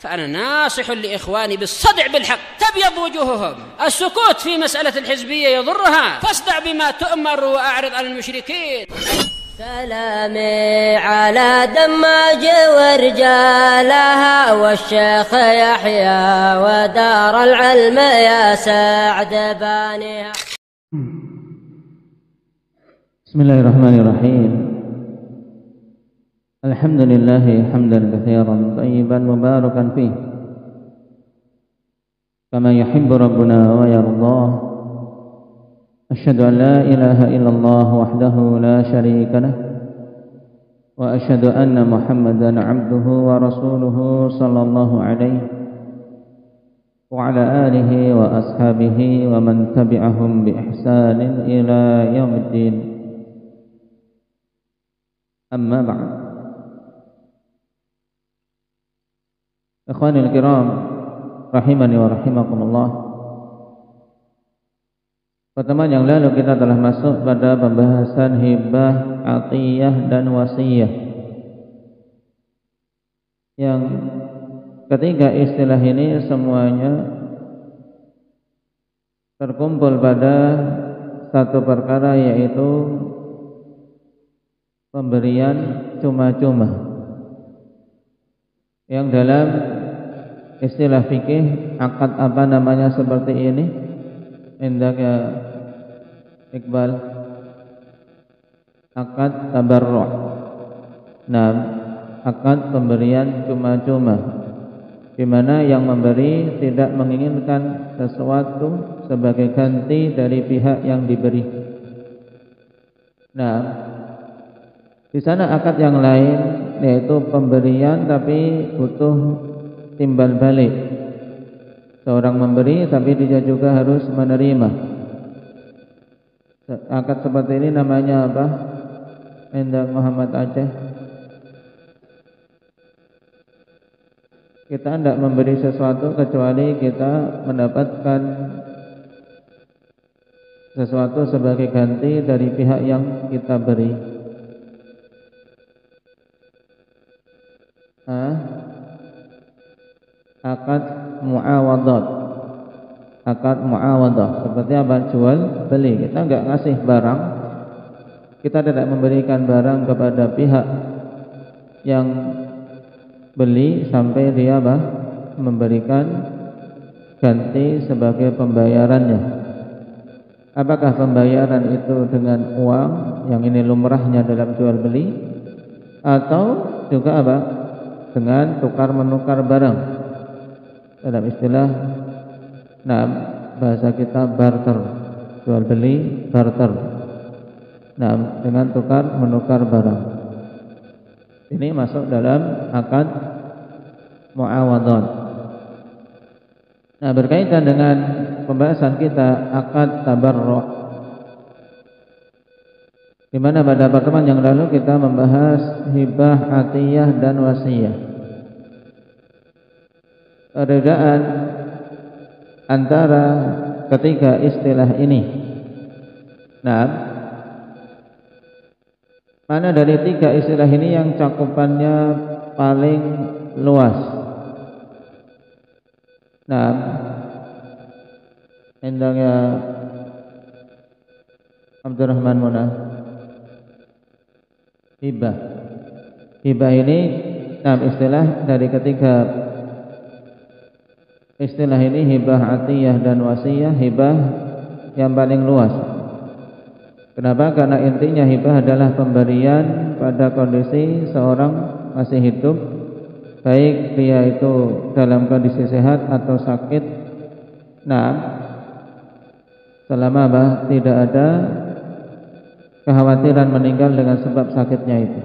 فأنا ناصح لإخواني بالصدع بالحق تبيض وجوههم. السكوت في مسألة الحزبية يضرها، فاصدع بما تؤمر وأعرض عن المشركين. سلامي على دماج ورجالها والشيخ يحيى ودار العلم يا سعد بانيها. بسم الله الرحمن الرحيم. الحمد لله حمدا كثيرا طيبا مباركا فيه كما يحب ربنا ويرضاه. أشهد أن لا إله إلا الله وحده لا شريك له، وأشهد أن محمدا عبده ورسوله صلى الله عليه وعلى آله وأصحابه ومن تبعهم بإحسان إلى يوم الدين. أما بعد، Ikhwanil kiram rahimani wa rahimakumullah. Pertemuan yang lalu kita telah masuk pada pembahasan hibah, atiyah dan wasiyah, yang ketiga istilah ini semuanya terkumpul pada satu perkara, yaitu pemberian cuma-cuma, yang dalam istilah fikih akad apa namanya seperti ini? Indahnya Iqbal, akad tabarru'. Nah, akad pemberian cuma-cuma, di mana yang memberi tidak menginginkan sesuatu sebagai ganti dari pihak yang diberi. Nah, di sana akad yang lain, yaitu pemberian tapi butuh timbal balik. Seorang memberi tapi dia juga harus menerima. Akad seperti ini namanya apa? Indah Muhammad Aceh. Kita tidak memberi sesuatu kecuali kita mendapatkan sesuatu sebagai ganti dari pihak yang kita beri. Akad muawadah. Akad muawadah seperti apa? Jual beli. Kita enggak ngasih barang, kita tidak memberikan barang kepada pihak yang beli sampai dia apa? Memberikan ganti sebagai pembayarannya. Apakah pembayaran itu dengan uang, yang ini lumrahnya dalam jual beli, atau juga apa? Dengan tukar menukar barang. Dalam istilah bahasa kita barter, jual beli barter. Dengan tukar menukar barang. Ini masuk dalam akad muawadhah. Berkaitan dengan pembahasan kita akad tabarru', di mana pada pertemuan yang lalu kita membahas hibah, atiyah dan wasiyah. Perbedaan antara ketiga istilah ini. Mana dari tiga istilah ini yang cakupannya paling luas? Endangnya Abdurrahman Munah. Hibah. Hibah ini istilah dari ketiga istilah ini, hibah, atiyah dan wasiyah, hibah yang paling luas. Kenapa? Karena intinya hibah adalah pemberian pada kondisi seorang masih hidup, baik dia itu dalam kondisi sehat atau sakit. Selama tidak ada kekhawatiran meninggal dengan sebab sakitnya itu.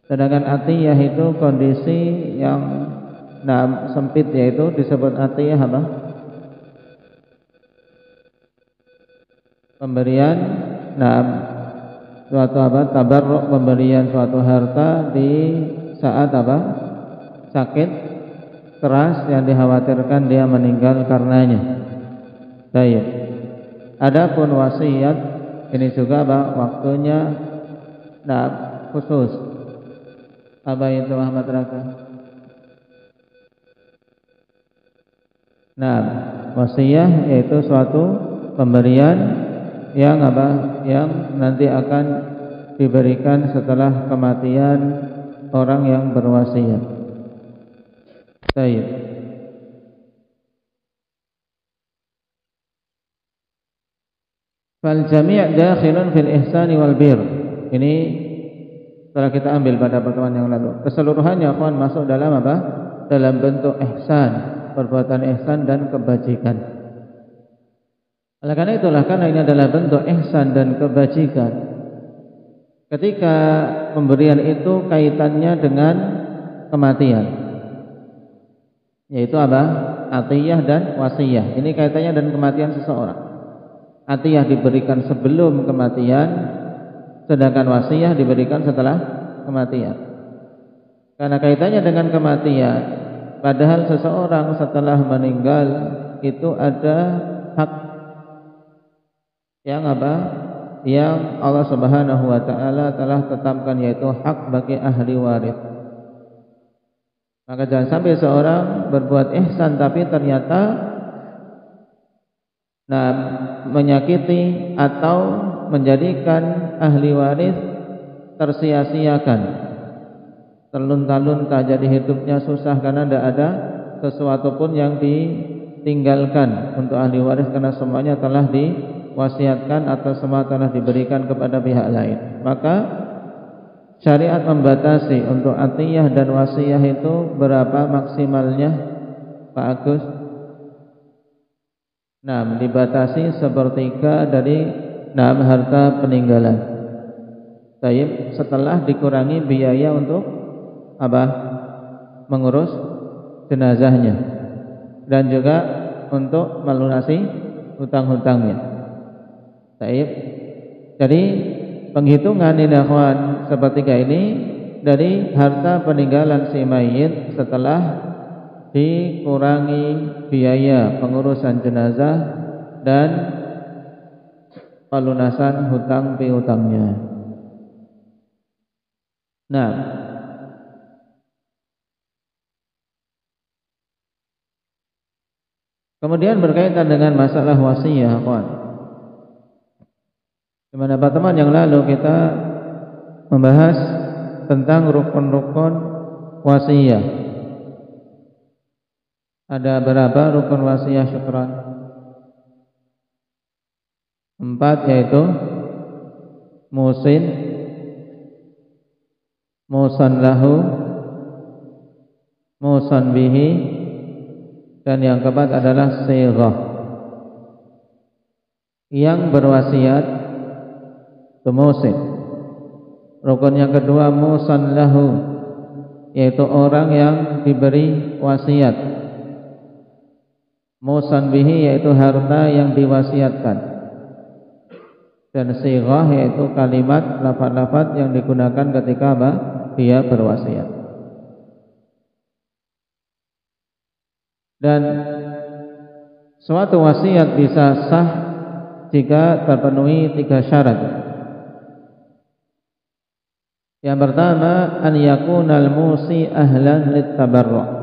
Sedangkan atiyah itu kondisi yang sempit, yaitu disebut atiyah apa? Pemberian suatu apa? Tabarruk, pemberian suatu harta di saat apa? Sakit keras yang dikhawatirkan dia meninggal karenanya. Baik. Adapun wasiat ini juga apa? Waktunya khusus. Apa itu Ahmad Raka? Nah, wasiyah yaitu suatu pemberian yang yang nanti akan diberikan setelah kematian orang yang berwasiat. Baik. Fal jami' dakhilun fil ihsani wal bir. Ini telah kita ambil pada pertemuan yang lalu. Keseluruhannya akan masuk dalam apa? Dalam bentuk ihsan, perbuatan ihsan dan kebajikan. Oleh karena itulah, karena ini adalah bentuk ihsan dan kebajikan, ketika pemberian itu kaitannya dengan kematian, yaitu apa? Atiyah dan wasiyah. Ini kaitannya dengan kematian seseorang. Atiyah diberikan sebelum kematian, sedangkan wasiyah diberikan setelah kematian. Karena kaitannya dengan kematian, padahal seseorang setelah meninggal itu ada hak yang apa? Yang Allah Subhanahu wa taala telah tetapkan, yaitu hak bagi ahli waris. Maka jangan sampai seorang berbuat ihsan tapi ternyata menyakiti atau menjadikan ahli waris tersia-siakan, terlunta-lunta, jadi hidupnya susah karena tidak ada sesuatu pun yang ditinggalkan untuk ahli waris, karena semuanya telah diwasiatkan atau semua telah diberikan kepada pihak lain. Maka syariat membatasi untuk atiyah dan wasiyah itu berapa maksimalnya, Pak Agus? Dibatasi sepertiga dari harta peninggalan. Baik, setelah dikurangi biaya untuk apa? Mengurus jenazahnya dan juga untuk melunasi hutang-hutangnya. Baik. Jadi penghitungan ikhwan sepertiga ini dari harta peninggalan si mayit setelah dikurangi biaya pengurusan jenazah dan pelunasan hutang piutangnya. Nah, kemudian berkaitan dengan masalah wasiyah, kawan. Di mana pertemuan yang lalu kita membahas tentang rukun-rukun wasiyah. Ada berapa rukun wasiyah, Syukran? 4, yaitu musin, musan lahu, musan bihi, dan yang keempat adalah sighah. Yang berwasiat itu musin. Rukun yang kedua musan lahu, yaitu orang yang diberi wasiat. Musan bihi, yaitu harta yang diwasiatkan. Dan sighah, yaitu kalimat lafaz-lafaz yang digunakan ketika dia berwasiat. Dan suatu wasiat bisa sah jika terpenuhi 3 syarat. Yang pertama, an yakunal musi ahlan littabarru'.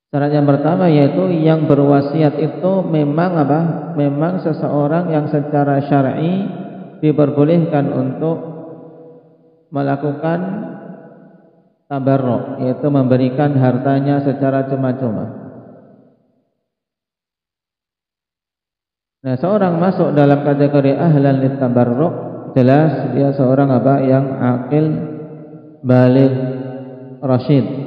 Syarat yang pertama yaitu yang berwasiat itu memang apa? Memang seseorang yang secara syar'i diperbolehkan untuk melakukan tabarru', yaitu memberikan hartanya secara cuma-cuma. Nah, seorang masuk dalam kategori ahlan littabarru', jelas dia seorang apa? Yang aqil, baligh, rasyid.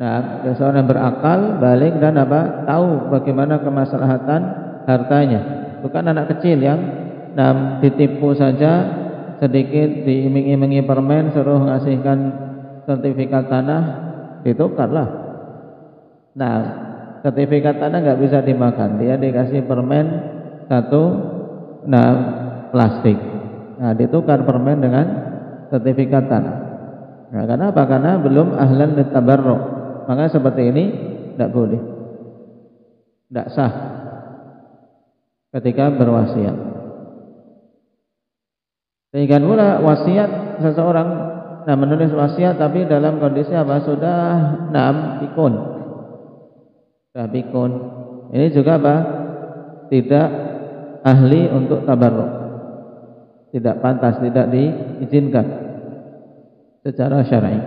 Nah, seorang berakal, balik dan apa? Tahu bagaimana kemaslahatan hartanya. Bukan anak kecil yang ditipu saja sedikit, diiming-imingi permen, suruh ngasihkan sertifikat tanah, ditukarlah. Nah, sertifikat tanah nggak bisa dimakan, dia dikasih permen 1, plastik. Nah, ditukar permen dengan sertifikat tanah. Nah, kenapa? Karena belum ahlan litabarru'. Maka seperti ini tidak boleh, tidak sah ketika berwasiat. Demikian pula wasiat seseorang menulis wasiat tapi dalam kondisi apa? Sudah pikun, sudah pikun. Ini juga apa? Tidak ahli untuk tabarruk, tidak pantas, tidak diizinkan secara syar'i.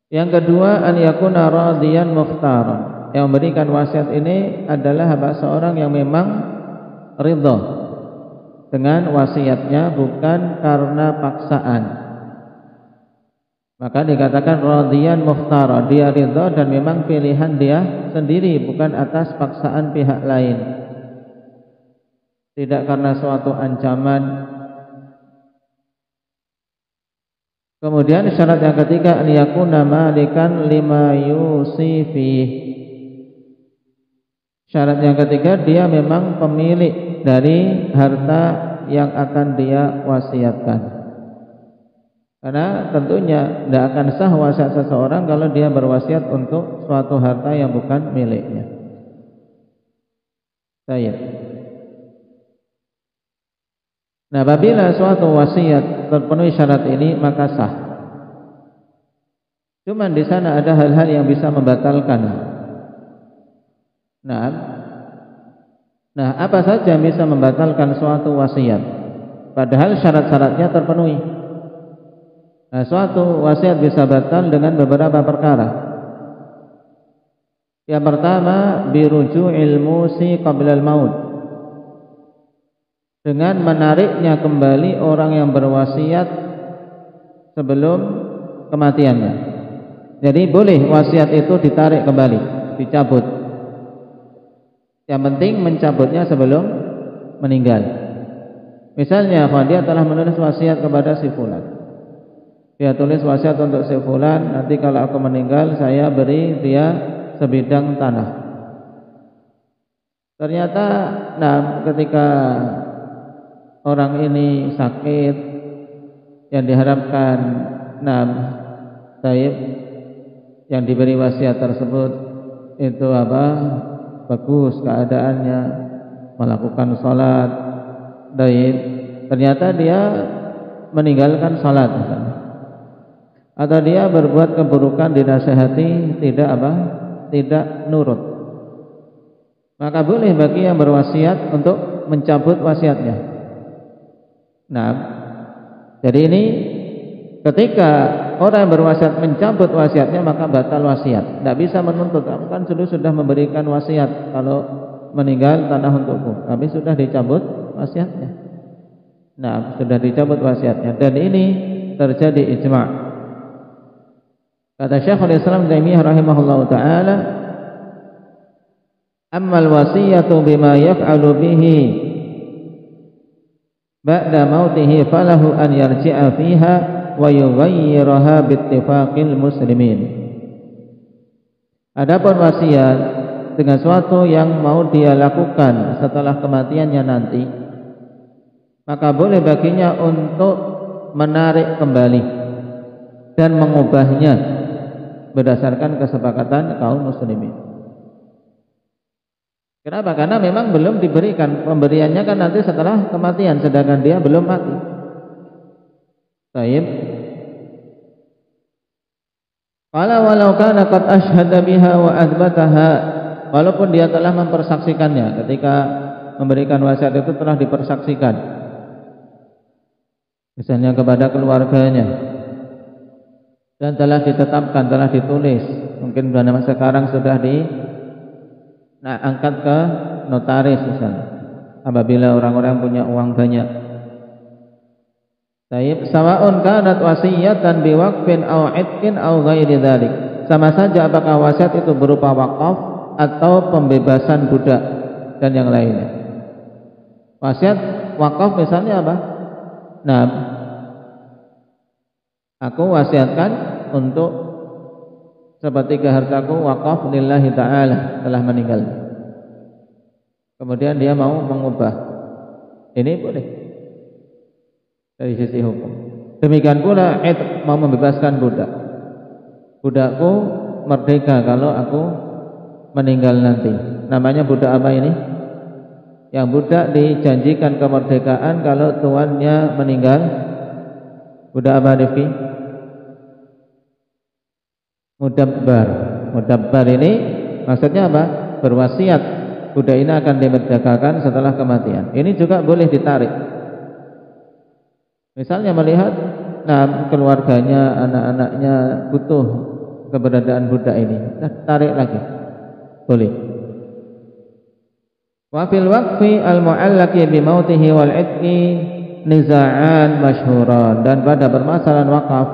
Yang kedua, an yakuna radiyan mukhtaran. Yang memberikan wasiat ini adalah seorang yang memang ridha dengan wasiatnya, bukan karena paksaan. Maka dikatakan radiyan mukhtara, dia ridha dan memang pilihan dia sendiri, bukan atas paksaan pihak lain. Tidak karena suatu ancaman. Kemudian syarat yang ketiga, an yakuna malikan lima yusifi. Syarat yang ketiga, dia memang pemilik dari harta yang akan dia wasiatkan. Karena tentunya tidak akan sah wasiat seseorang kalau dia berwasiat untuk suatu harta yang bukan miliknya. Baik. Nah, apabila suatu wasiat terpenuhi syarat ini maka sah. Cuman di sana ada hal-hal yang bisa membatalkan. Nah, apa saja yang bisa membatalkan suatu wasiat? Padahal syarat-syaratnya terpenuhi. Nah, suatu wasiat bisa batal dengan beberapa perkara. Yang pertama, biruju'il musi qabla al-maut. Dengan menariknya kembali orang yang berwasiat sebelum kematiannya. Jadi boleh wasiat itu ditarik kembali, dicabut. Yang penting mencabutnya sebelum meninggal. Misalnya, dia telah menulis wasiat kepada si fulan. Dia tulis wasiat untuk si fulan, nanti kalau aku meninggal saya beri dia sebidang tanah. Ternyata ketika orang ini sakit, yang diharapkan yang diberi wasiat tersebut itu bagus keadaannya, melakukan salat, ternyata dia meninggalkan salat misalnya. Atau dia berbuat keburukan, dinasihati tidak nurut. Maka boleh bagi yang berwasiat untuk mencabut wasiatnya. Nah, jadi ini ketika orang yang berwasiat mencabut wasiatnya maka batal wasiat. Tidak bisa menuntut, kamu kan sudah memberikan wasiat kalau meninggal tanah untukku, tapi sudah dicabut wasiatnya. Nah, sudah dicabut wasiatnya, dan ini terjadi ijma'. Kata Syekhul Islam Taimiyah rahimahullahu taala, ammal wasiyatu bima yaf'alu bihi ba'da mautihi falahu an yarji'a fiha wa yughayyiraha bittifaqil muslimin. Adapun wasiat dengan sesuatu yang mau dia lakukan setelah kematiannya nanti, maka boleh baginya untuk menarik kembali dan mengubahnya berdasarkan kesepakatan kaum muslimin. Kenapa? Karena memang belum diberikan, pemberiannya kan nanti setelah kematian, sedangkan dia belum mati. Baik. Walau kana qad ashhada biha wa athbataha, walaupun dia telah mempersaksikannya, ketika memberikan wasiat itu telah dipersaksikan, misalnya kepada keluarganya, dan telah ditetapkan, telah ditulis, mungkin pada masa sekarang sudah angkat ke notaris misalnya, apabila orang-orang punya uang banyak. Baik, sawa'un kanat wasiyatan biwaqfin aw 'itqin aw ghairi dzalik. Sama saja apakah wasiat itu berupa wakaf atau pembebasan budak dan yang lainnya. Wasiat wakaf misalnya apa? Nah, aku wasiatkan untuk sepertiga hartaku wakaf lillahi ta'ala telah meninggal. Kemudian dia mau mengubah, ini boleh dari sisi hukum. Demikian pula mau membebaskan budak. Budakku merdeka kalau aku meninggal nanti. Namanya budak apa ini? Yang budak dijanjikan kemerdekaan kalau tuannya meninggal. Budak apa, Rifki? Mudabbar. Mudabbar ini Maksudnya apa? Berwasiat budak ini akan diperdagangkan setelah kematian. Ini juga boleh ditarik. Misalnya melihat keluarganya, anak-anaknya butuh keberadaan budak ini, tarik lagi. Boleh. Wa fil waqfi al-mu'allaqi bi mautihi wal 'itqi niza'an masyhuran, dan pada permasalahan wakaf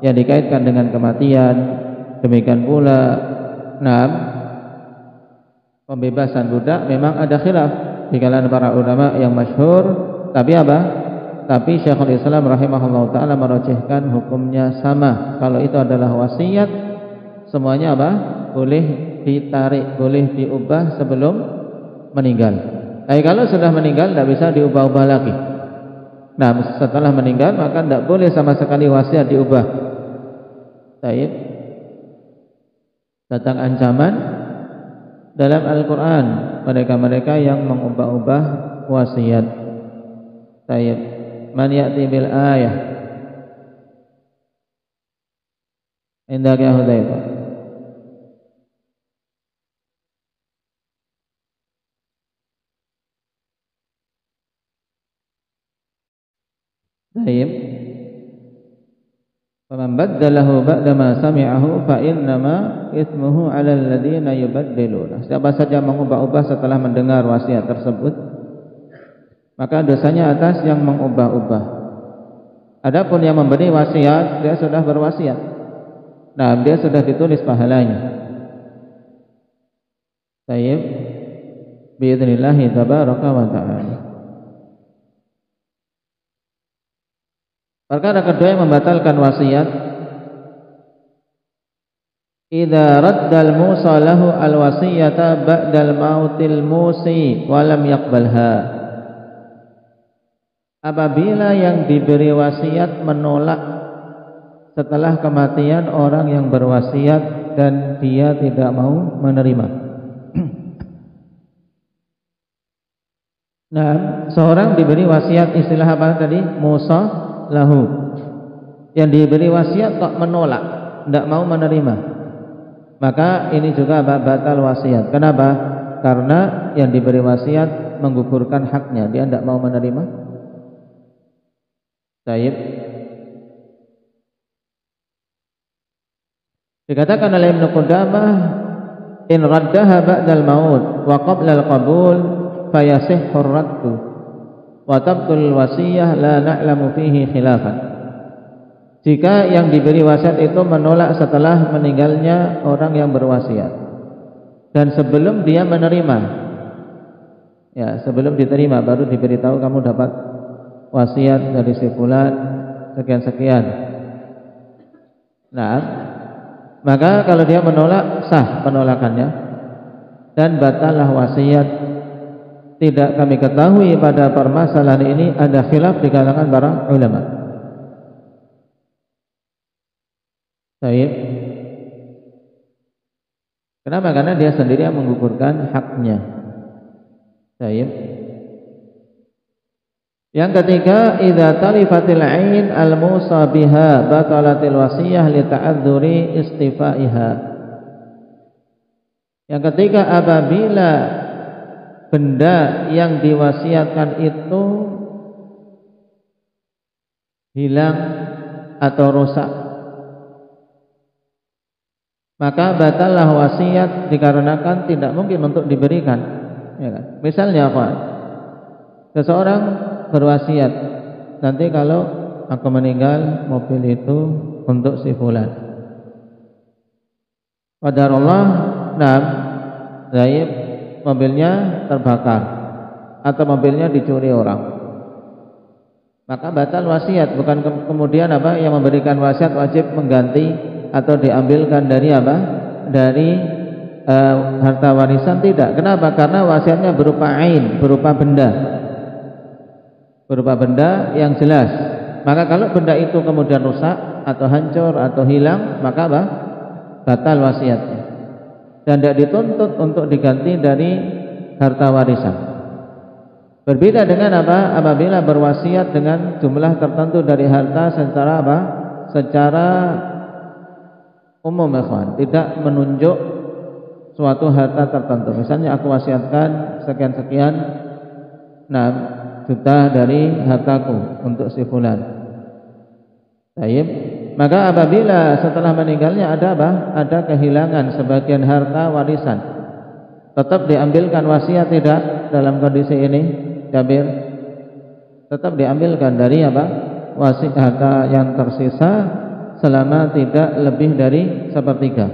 yang dikaitkan dengan kematian, demikian pula pembebasan budak, memang ada khilaf di kalangan para ulama yang masyhur, tapi apa? Tapi Syekhul Islam rahimahullah taala merajihkan hukumnya sama. Kalau itu adalah wasiat, semuanya apa? Boleh ditarik, boleh diubah sebelum meninggal. Tapi kalau sudah meninggal tidak bisa diubah-ubah lagi. Nah, setelah meninggal maka tidak boleh sama sekali wasiat diubah. Baik. Datang ancaman dalam Al-Quran mereka-mereka yang mengubah-ubah wasiat. Baik. Man ya'ti bil ayah. Indak ya Hudzaifah. Baik. Faman baddalahu ba'da ma sami'ahu fa innama itsmuhu 'alal ladzina yubaddiluna. Siapa saja mengubah-ubah setelah mendengar wasiat tersebut, maka dosanya atas yang mengubah-ubah. Adapun yang memberi wasiat, dia sudah berwasiat. Nah, dia sudah ditulis pahalanya. Baik. Biidznillah tabaraka wa ta'ala. Perkara kedua yang membatalkan wasiat, idza raddal musa lahu al-wasiyata ba'dal mautil musi wa lam yaqbalha. Apabila yang diberi wasiat menolak setelah kematian orang yang berwasiat dan dia tidak mau menerima. Nah, seorang diberi wasiat, istilah apa tadi? Musa lahu. Yang diberi wasiat kok menolak, tidak mau menerima, maka ini juga batal wasiat. Kenapa? Karena yang diberi wasiat menggugurkan haknya, dia tidak mau menerima. Baik. Dikatakan oleh Ibnu Qudamah, in raddaha ba'dal maut wa qabla al-qabul fayasihhu ar-raddu wa tabtul wasiyah la na'lamu fihi khilafan. Jika yang diberi wasiat itu menolak setelah meninggalnya orang yang berwasiat dan sebelum dia menerima, ya sebelum diterima baru diberitahu kamu dapat wasiat dari si fulan sekian-sekian. Nah, maka kalau dia menolak, sah penolakannya dan batallah wasiat. Tidak kami ketahui pada permasalahan ini ada khilaf di kalangan para ulama. Baik. Kenapa? Karena dia sendiri yang menggugurkan haknya. Baik. Yang ketiga, idza talifatil 'ain al-musa biha batalatil wasiyah li ta'adzuri istifaiha. Yang ketiga, apabila benda yang diwasiatkan itu hilang atau rusak, maka batallah wasiat dikarenakan tidak mungkin untuk diberikan, ya kan? Misalnya apa? Seseorang berwasiat, nanti kalau aku meninggal mobil itu untuk si fulan. Qadarullah, gaib, mobilnya terbakar atau mobilnya dicuri orang, maka batal wasiat. Bukan kemudian apa yang memberikan wasiat wajib mengganti atau diambilkan dari apa? Dari harta warisan, tidak. Kenapa? Karena wasiatnya berupa ain, berupa benda yang jelas. Maka kalau benda itu kemudian rusak atau hancur atau hilang, maka apa? Batal wasiatnya dan tidak dituntut untuk diganti dari harta warisan. Berbeda dengan apa? Apabila berwasiat dengan jumlah tertentu dari harta secara apa? Secara umum, ikhwan, tidak menunjuk suatu harta tertentu. Misalnya aku wasiatkan sekian-sekian juta dari hartaku untuk si fulan. Baik. Maka apabila setelah meninggalnya ada apa? Ada kehilangan sebagian harta warisan, tetap diambilkan wasiat tidak dalam kondisi ini, Jabir? Tetap diambilkan dari apa? Wasiat harta yang tersisa selama tidak lebih dari sepertiga.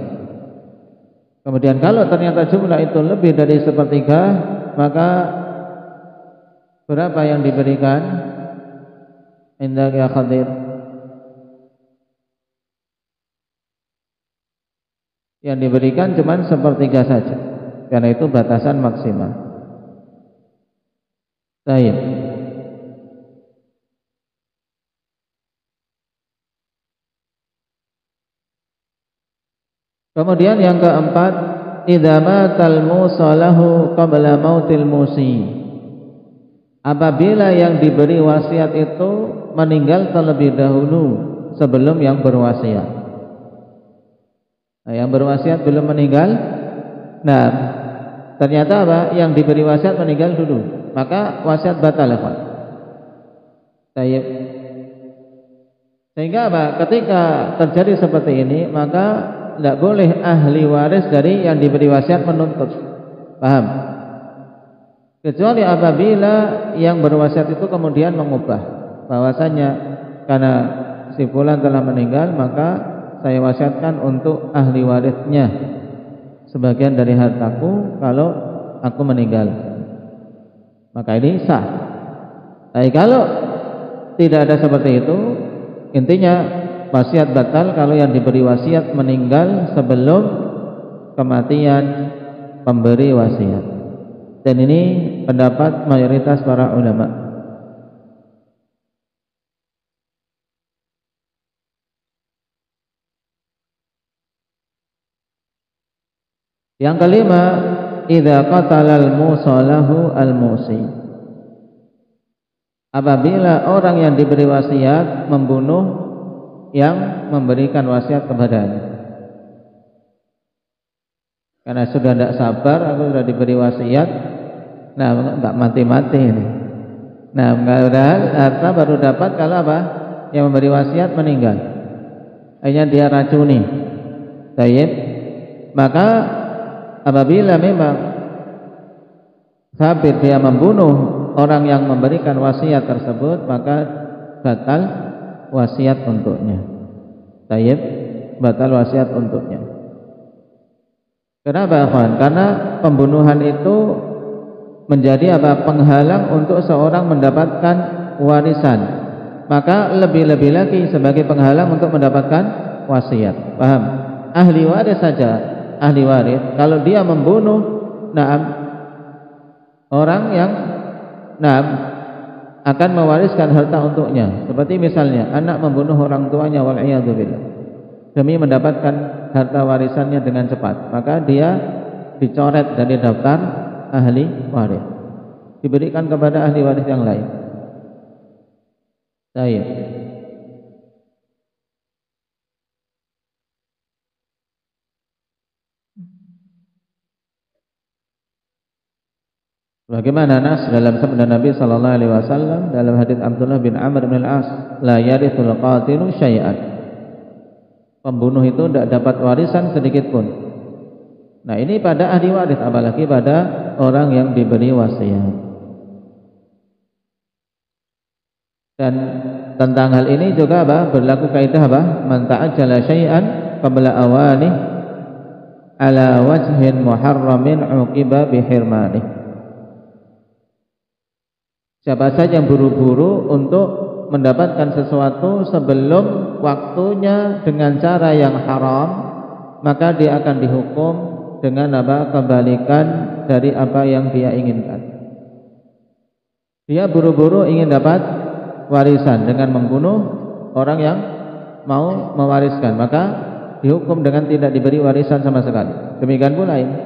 Kemudian kalau ternyata jumlah itu lebih dari sepertiga, maka berapa yang diberikan? Indah ya Khadir. Yang diberikan cuma sepertiga saja, karena itu batasan maksimal. Baik. Kemudian yang keempat, idza matal musalahu qabla mautil musi. Apabila yang diberi wasiat itu meninggal terlebih dahulu sebelum yang berwasiat. Nah, yang berwasiat belum meninggal, ternyata apa? Yang diberi wasiat meninggal dulu, maka wasiat batal. Sehingga apa? Ketika terjadi seperti ini, maka tidak boleh ahli waris dari yang diberi wasiat menuntut. Paham? Kecuali apabila yang berwasiat itu kemudian mengubah bahwasanya karena si fulan telah meninggal, maka saya wasiatkan untuk ahli warisnya sebagian dari hartaku kalau aku meninggal. Maka ini sah. Tapi kalau tidak ada seperti itu, intinya wasiat batal kalau yang diberi wasiat meninggal sebelum kematian pemberi wasiat. Dan ini pendapat mayoritas para ulama. Yang kelima, idza qatalal musalahu al-musi. Apabila orang yang diberi wasiat membunuh yang memberikan wasiat kepadanya. Karena sudah tidak sabar, aku sudah diberi wasiat, enggak mati-mati ini. Padahal harta baru dapat kalau apa? Yang memberi wasiat meninggal. Akhirnya dia racuni. Baik. Maka apabila memang sabit dia membunuh orang yang memberikan wasiat tersebut, maka batal wasiat untuknya. Baik, batal wasiat untuknya. Kenapa, kawan? Karena pembunuhan itu menjadi apa? Penghalang untuk seorang mendapatkan warisan. Maka lebih-lebih lagi sebagai penghalang untuk mendapatkan wasiat. Paham? Ahli waris saja, ahli waris kalau dia membunuh orang yang akan mewariskan harta untuknya, seperti misalnya anak membunuh orang tuanya wal'iyadzubillah demi mendapatkan harta warisannya dengan cepat, maka dia dicoret dari daftar ahli waris, diberikan kepada ahli waris yang lain. Baik. Bagaimana nas dalam sabda Nabi sallallahu alaihi wasallam dalam hadis Abdullah bin Amr bin Al-As, la yarithul qatilu syai'an. Pembunuh itu tidak dapat warisan sedikit pun. Nah, ini pada ahli waris, apalagi pada orang yang diberi wasiat. Dan tentang hal ini juga berlaku kaidah man ta'ajjala syai'an qabla awani ala wajhin muharramin uqiba bihirmanih. Siapa saja yang buru-buru untuk mendapatkan sesuatu sebelum waktunya dengan cara yang haram, maka dia akan dihukum dengan kebalikan dari apa yang dia inginkan. Dia buru-buru ingin dapat warisan dengan membunuh orang yang mau mewariskan, maka dihukum dengan tidak diberi warisan sama sekali. Demikian pula ini,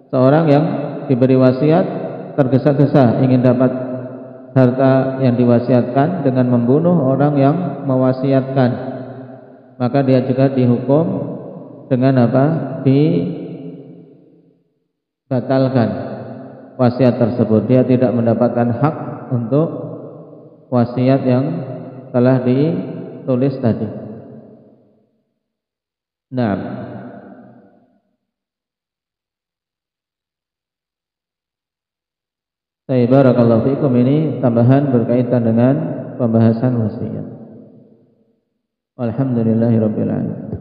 seorang yang diberi wasiat tergesa-gesa ingin dapat harta yang diwasiatkan dengan membunuh orang yang mewasiatkan, maka dia juga dihukum dengan batalkan wasiat tersebut. Dia tidak mendapatkan hak untuk wasiat yang telah ditulis tadi. Naam. Barakallahu fikum, ini tambahan berkaitan dengan pembahasan wasiat. Alhamdulillahirabbil alamin.